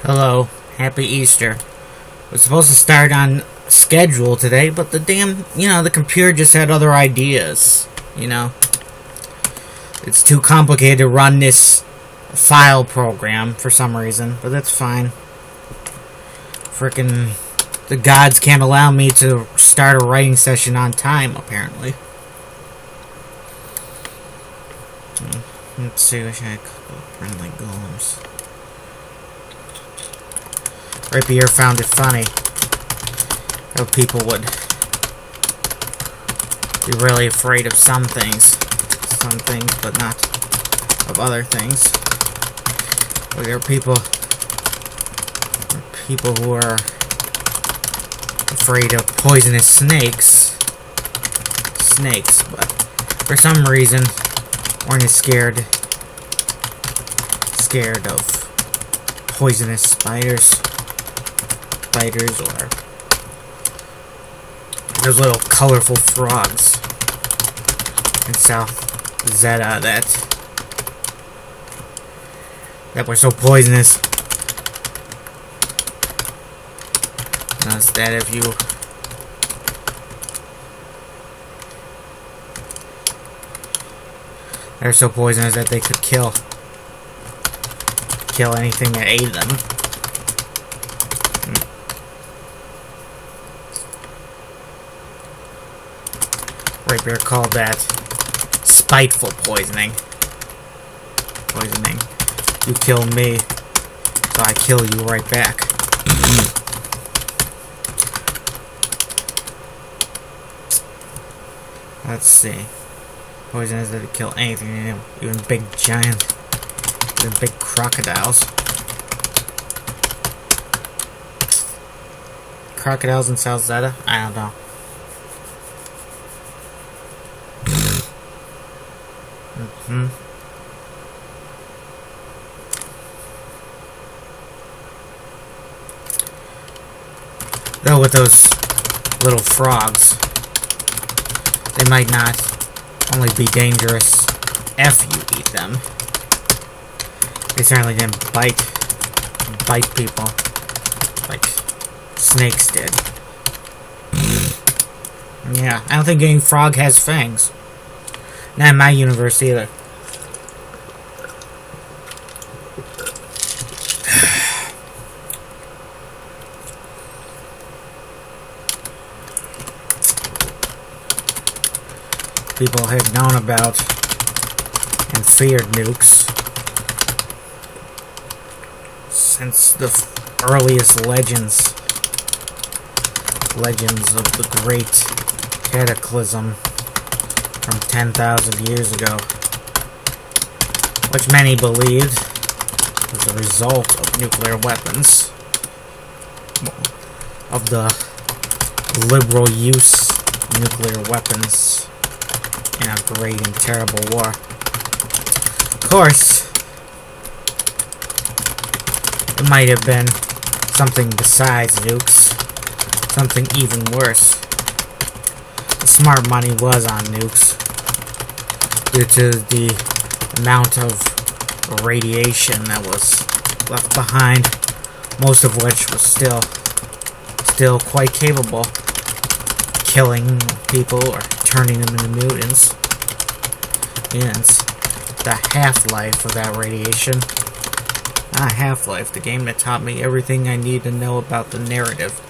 Hello, happy Easter. We're supposed to start on schedule today, but the the computer just had other ideas, It's too complicated to run this file program for some reason, but that's fine. Frickin' the gods can't allow me to start a writing session on time, apparently. Let's see, wish I had a couple of friendly golems. Rapier found it funny how people would be really afraid of some things, but not of other things. Well, there are people who are afraid of poisonous snakes, but for some reason weren't as scared of poisonous spiders or those little colorful frogs in South Zeta that were so poisonous. That's that if you they're so poisonous that they could kill anything that ate them. Rapier called that spiteful poisoning. You kill me, so I kill you right back. Let's see. Poison is that it kill anything, even big crocodiles. Crocodiles in South Zeta? I don't know. Though with those little frogs, they might not only be dangerous if you eat them. They certainly didn't bite people like snakes did. Yeah, I don't think any frog has fangs. Not in my universe either. People had known about and feared nukes since the earliest legends of the great cataclysm from 10,000 years ago, which many believed was a result of nuclear weapons, of the liberal use of nuclear weapons in a great and terrible war. Of course, it might have been something besides nukes, something even worse. The smart money was on nukes due to the amount of radiation that was left behind, most of which was still quite capable of killing people or turning them into mutants. Mutants. The half-life of that radiation. Not Half-Life, the game that taught me everything I need to know about the narrative.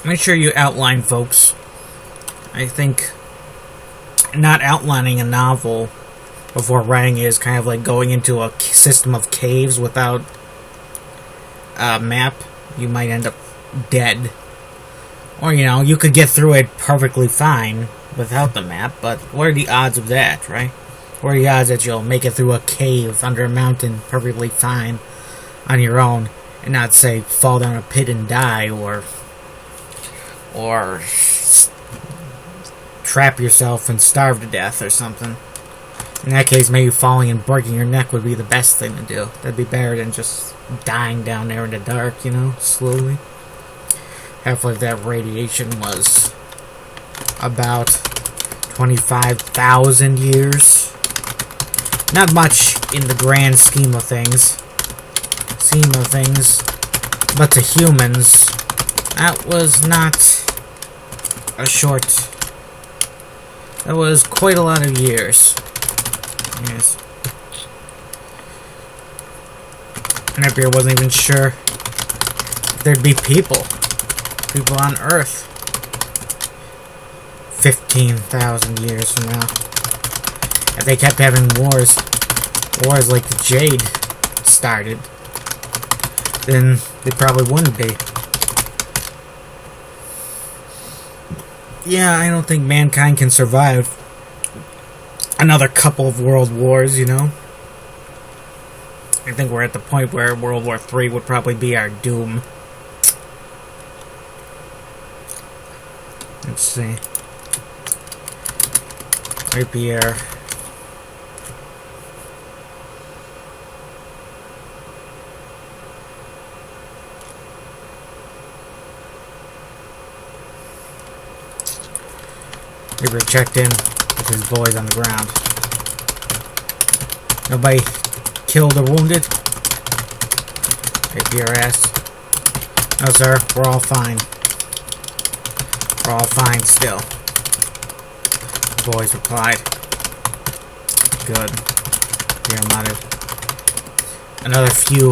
Make sure you outline, folks. I think not outlining a novel before writing it is kind of like going into a system of caves without a map. You might end up dead. Or, you could get through it perfectly fine without the map, but what are the odds of that, right? What are the odds that you'll make it through a cave under a mountain perfectly fine on your own and not, say, fall down a pit and die or trap yourself and starve to death or something? In that case, maybe falling and breaking your neck would be the best thing to do. That'd be better than just dying down there in the dark, slowly. Half of that radiation was about 25,000 years. Not much in the grand scheme of things. But to humans, that was not a short... That was quite a lot of years. Yes. Napier wasn't even sure if there'd be people on Earth 15,000 years from now. If they kept having wars like the Jade started, then they probably wouldn't be. Yeah, I don't think mankind can survive another couple of world wars, you know? I think we're at the point where World War III would probably be our doom. Let's see. Rapier. Rapier checked in with his boys on the ground. Nobody killed or wounded? Rapier asked. No, sir. We're all fine. We're all fine still. The boys replied. Good. Rapier muttered. Another few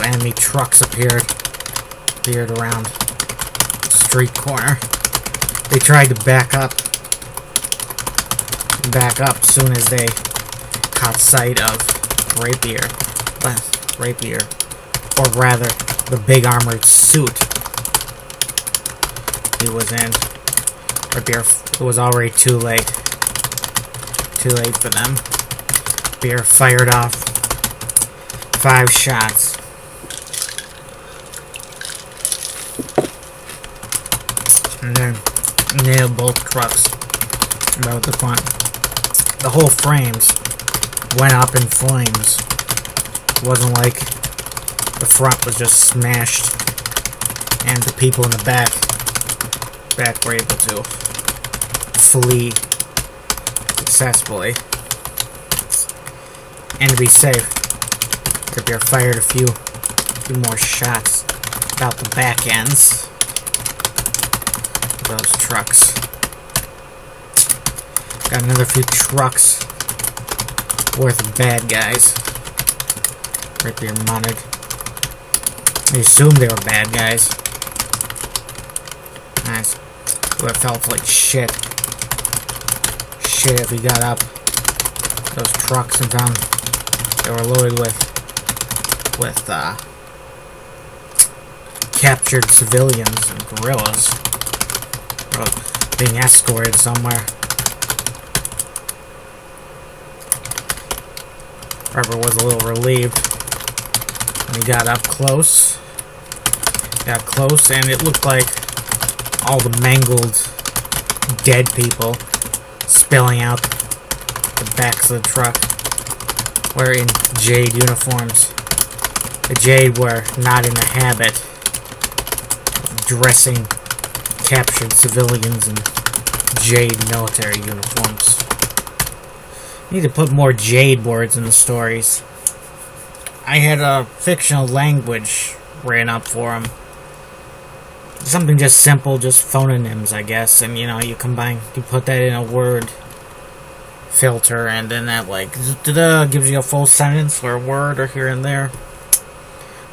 enemy trucks appeared around the street corner. They tried to back up as soon as they caught sight of Rapier, or rather, the big armored suit he was in. Rapier, it was already too late for them. Rapier fired off 5 shots. And then nailed both trucks about the front. The whole frames went up in flames. It wasn't like the front was just smashed and the people in the back were able to flee successfully. And to be safe, Rapier fired a few more shots about the back ends of those trucks. Got another few trucks worth of bad guys. Rapier muttered. I assumed they were bad guys. Nice. Would have felt like shit. Shit if we got up those trucks and found they were loaded with captured civilians and guerrillas. Or being escorted somewhere. Trevor was a little relieved when he got up close. Got close, and it looked like all the mangled, dead people spilling out the backs of the truck were in Jade uniforms. The Jade were not in the habit of dressing captured civilians in Jade military uniforms. Need to put more Jade words in the stories. I had a fictional language ran up for them. Something just simple, just phononyms, I guess. And, you know, you put that in a word filter, and then that, like, gives you a full sentence or a word or here and there.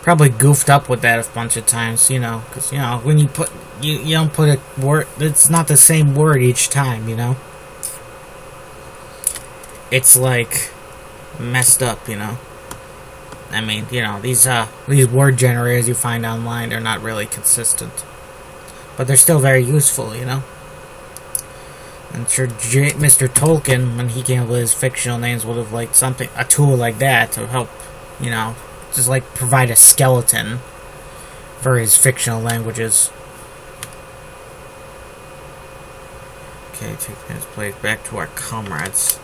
Probably goofed up with that a bunch of times, you know. Because, you know, when you put... You don't put a word... It's not the same word each time, you know. It's like messed up, you know. I mean, you know, these word generators you find online are not really consistent, but they're still very useful, you know. I'm sure Mr. Tolkien, when he came up with his fictional names, would have liked a tool like that to help, you know, just like provide a skeleton for his fictional languages. Okay, taking his place back to our comrades.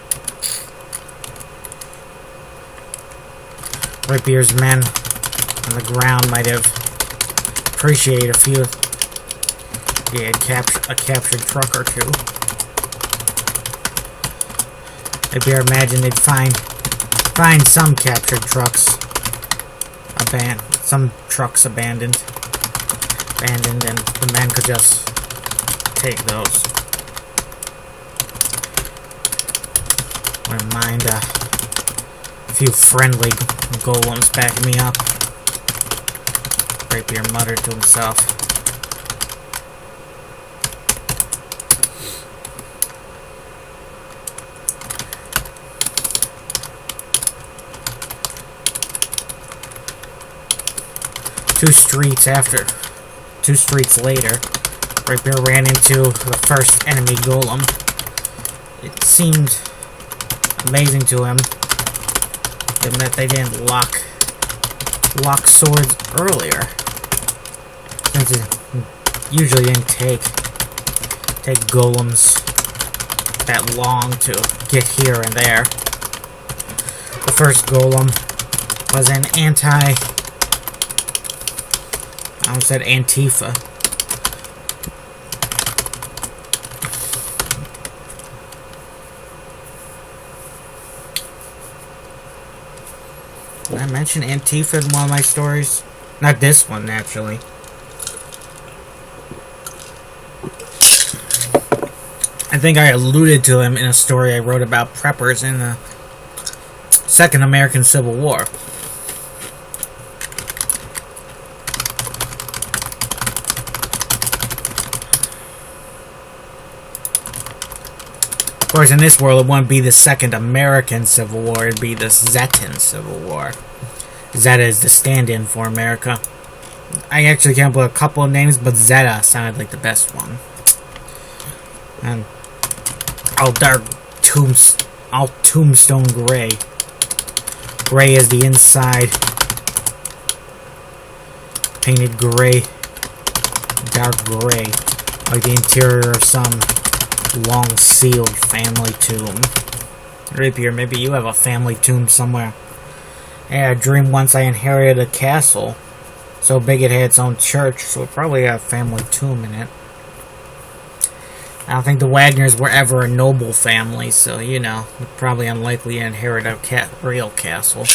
Rapier's men on the ground might have appreciated a few Yeah, a captured truck or two. If you imagine they'd find some captured trucks, some trucks abandoned, and the men could just take those. Wouldn't mind a few friendly golems backing me up. Rapier muttered to himself. Two streets later, Rapier ran into the first enemy golem. It seemed amazing to him that they didn't lock swords earlier, since it usually didn't take golems that long to get here and there. The first golem was an I almost said Antifa. Did I mention Antifa in one of my stories? Not this one, naturally. I think I alluded to him in a story I wrote about preppers in the Second American Civil War. Of course, in this world, it wouldn't be the Second American Civil War, it'd be the Zetan Civil War. Zeta is the stand-in for America. I actually came up with a couple of names, but Zeta sounded like the best one. And all tombstone gray. Gray is the inside. Painted gray. Dark gray. Like the interior of some long sealed family tomb. Rapier, maybe you have a family tomb somewhere. Yeah, I dreamed once I inherited a castle so big it had its own church, so it probably had a family tomb in it. I don't think the Wagners were ever a noble family, so you know, probably unlikely to inherit a real castle.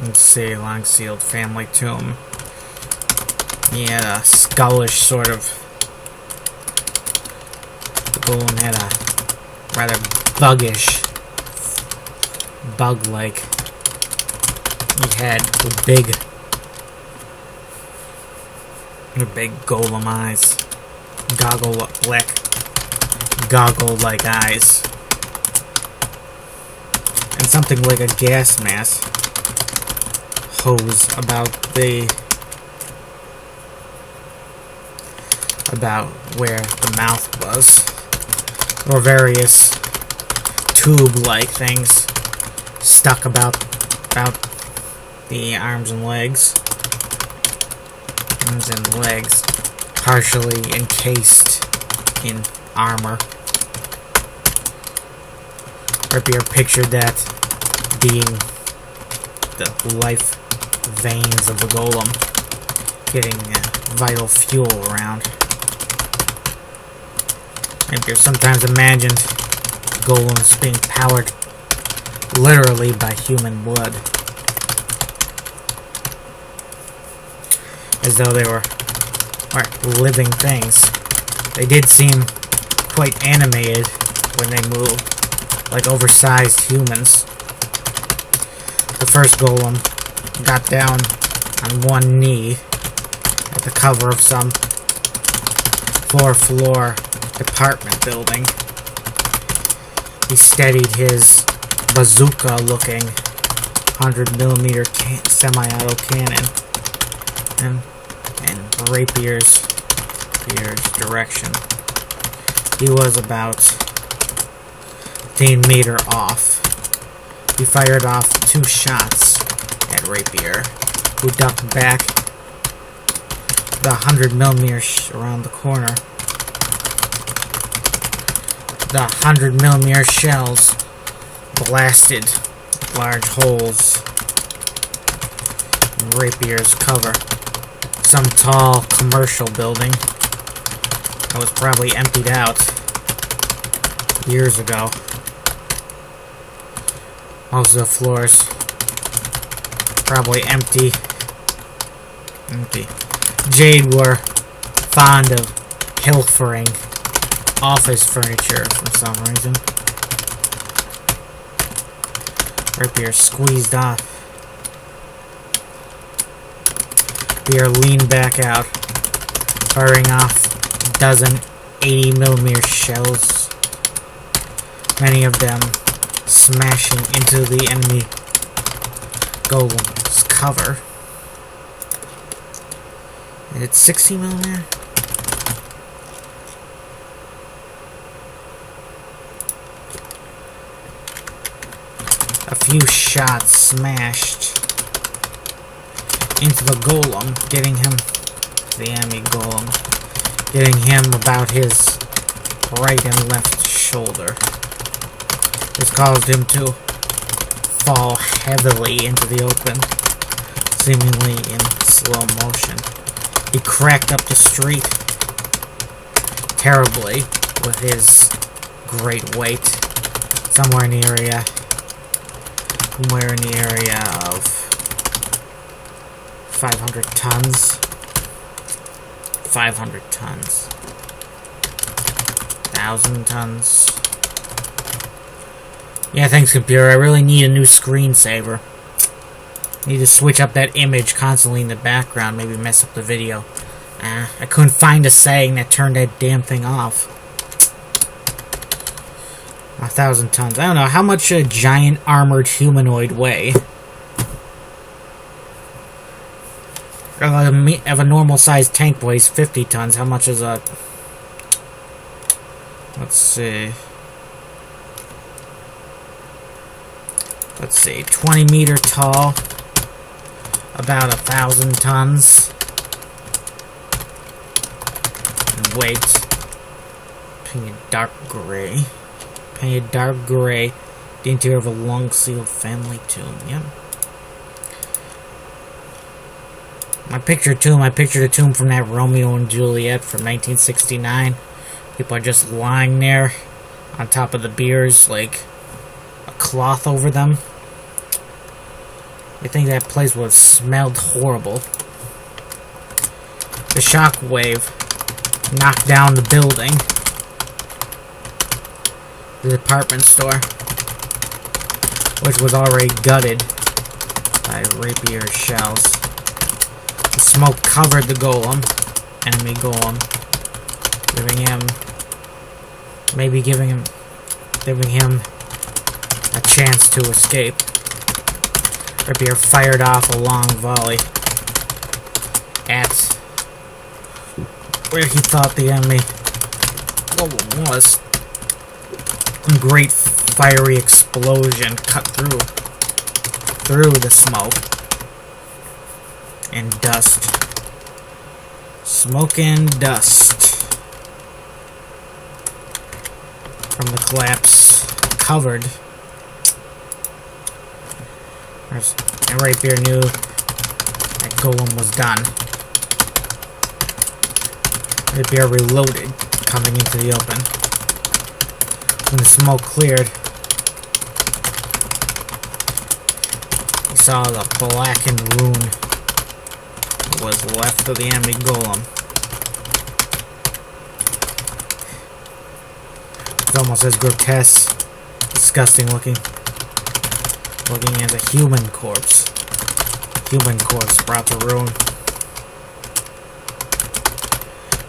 Let's see, long-sealed family tomb. He had a skullish sort of... The golem had a rather buggish, bug-like. He had the big golem eyes. Goggle-like eyes. And something like a gas mask hose about where the mouth was, or various tube-like things stuck about the arms and legs, partially encased in armor. Rapier pictured that being the life veins of the golem, getting vital fuel around. Rapier sometimes imagined golems being powered literally by human blood, as though they were living things. They did seem quite animated when they moved, like oversized humans. The first golem got down on one knee at the cover of some floor department building. He steadied his bazooka-looking 100mm semi-auto cannon and Rapier's direction. He was about 15 meters off. He fired off 2 shots at Rapier, who ducked back the 100mm around the corner. The 100mm shells blasted large holes in Rapier's cover. Some tall commercial building that was probably emptied out years ago. Most of the floors probably empty. Jade were fond of pilfering office furniture for some reason. Rapier squeezed off. Rapier leaned back out, firing off a dozen 80mm shells, many of them smashing into the enemy golem's cover. It's 60mm. A few shots smashed into the golem, getting him, the enemy golem, getting him about his right and left shoulder. This caused him to fall heavily into the open, seemingly in slow motion. He cracked up the street terribly with his great weight, somewhere in the area of 500 tons. 500 tons. 1,000 tons. Yeah, thanks, computer. I really need a new screensaver. Need to switch up that image constantly in the background, maybe mess up the video. I couldn't find a setting that turned that damn thing off. 1,000 tons. I don't know, how much a giant armored humanoid weigh? If a normal sized tank weighs 50 tons, how much is a... Let's see, 20 meter tall, about 1,000 tons. And weight, painted dark gray. Painted dark gray, the interior of a long-sealed family tomb. Yep. I pictured the tomb from that Romeo and Juliet from 1969. People are just lying there on top of the biers, like a cloth over them. I think that place would have smelled horrible. The shockwave knocked down the building. The department store, which was already gutted by Rapier shells. The smoke covered the golem, enemy golem, giving him a chance to escape. Rapier fired off a long volley at where he thought the enemy golem was. A great fiery explosion cut through the smoke and dust. Smoke and dust from the collapse covered. And Rapier knew that golem was done. Rapier reloaded, coming into the open. When the smoke cleared, he saw the blackened ruin that was left of the enemy golem. It's almost as grotesque, disgusting looking as a human corpse. Human corpse brought to ruin.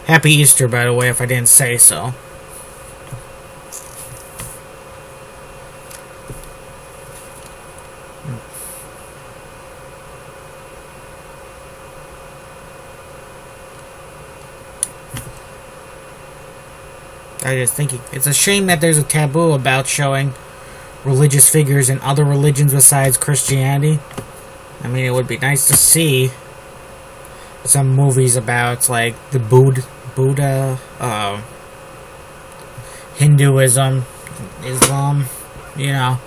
Happy Easter, by the way, if I didn't say so. I just think it's a shame that there's a taboo about showing religious figures in other religions besides Christianity. I mean, it would be nice to see some movies about, like, the Buddha, Hinduism, Islam, you know,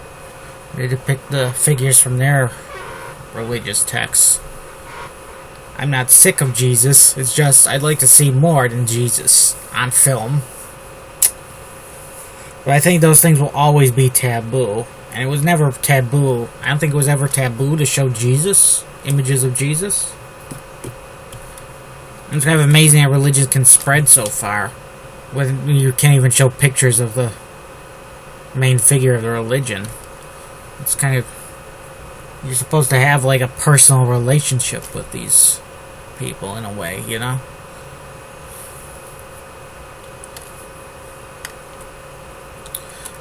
they depict the figures from their religious texts. I'm not sick of Jesus, it's just I'd like to see more than Jesus on film. But I think those things will always be taboo. And it was never taboo. I don't think it was ever taboo to show Jesus, images of Jesus. It's kind of amazing how religion can spread so far. When you can't even show pictures of the main figure of the religion. It's kind of... You're supposed to have like a personal relationship with these people in a way, you know?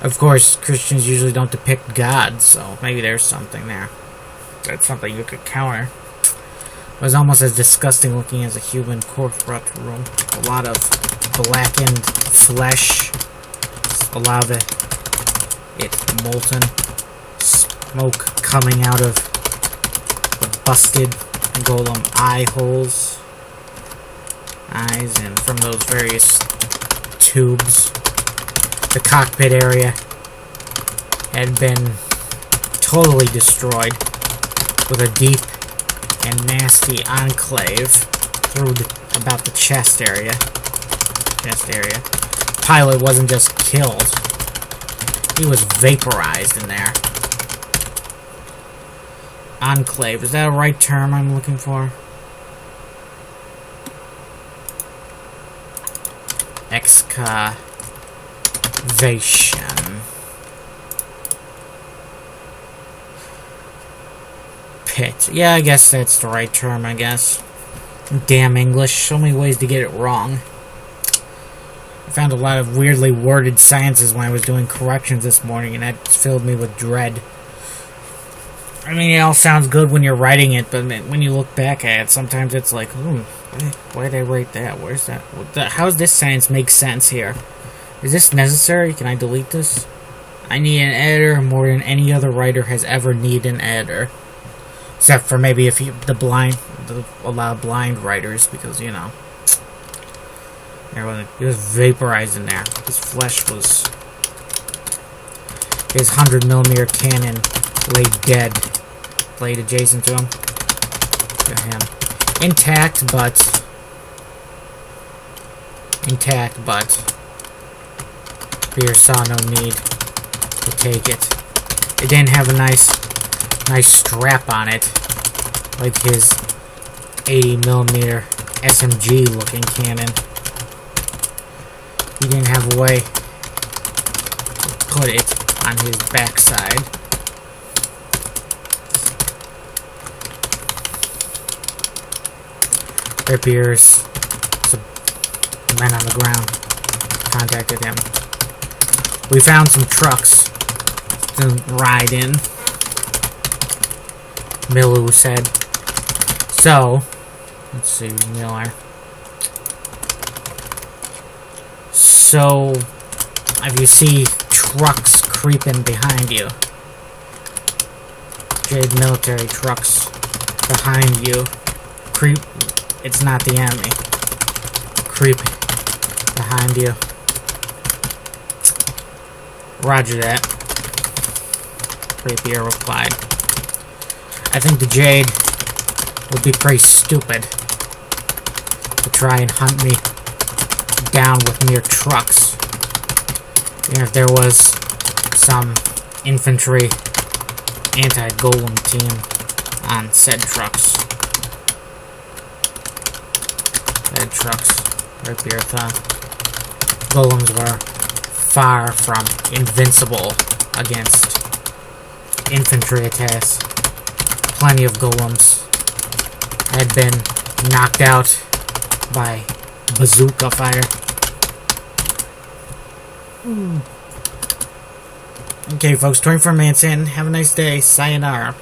Of course, Christians usually don't depict God, so maybe there's something there. That's something you could counter. It was almost as disgusting looking as a human corpse brought to room. A lot of blackened flesh. A lot of it molten. Smoke coming out of the busted golem eye holes. Eyes, and from those various tubes. The cockpit area had been totally destroyed with a deep and nasty enclave through about the chest area. Pilot wasn't just killed, he was vaporized in there. Enclave, is that a right term I'm looking for? Excavation. Pit. Yeah, I guess that's the right term, I guess. Damn English. So many ways to get it wrong. I found a lot of weirdly worded sentences when I was doing corrections this morning, and that filled me with dread. I mean, it all sounds good when you're writing it, but when you look back at it, sometimes it's like, why did I write that? Where's that? How does this sentence make sense here? Is this necessary? Can I delete this? I need an editor more than any other writer has ever needed an editor. Except for maybe if you, allow blind writers, because, you know, it was vaporized in there. His flesh was... His 100mm cannon lay dead. Laid adjacent to him. To him. Intact, but... Beer saw no need to take it. It didn't have a nice strap on it, like his 80mm SMG looking cannon. He didn't have a way to put it on his backside. Ripier's men on the ground contacted him. We found some trucks to ride in, Milu said. So, let's see, Miller. So, if you see trucks creeping behind you, Jade military trucks behind you, it's not the enemy. Creeping behind you. Roger that. Rapier replied. I think the Jade would be pretty stupid to try and hunt me down with mere trucks. Even if there was some infantry anti-golem team on said trucks. Rapier thought golems were far from invincible against infantry attacks. Plenty of golems had been knocked out by bazooka fire. Okay, folks, 24 minutes in. Have a nice day. Sayonara.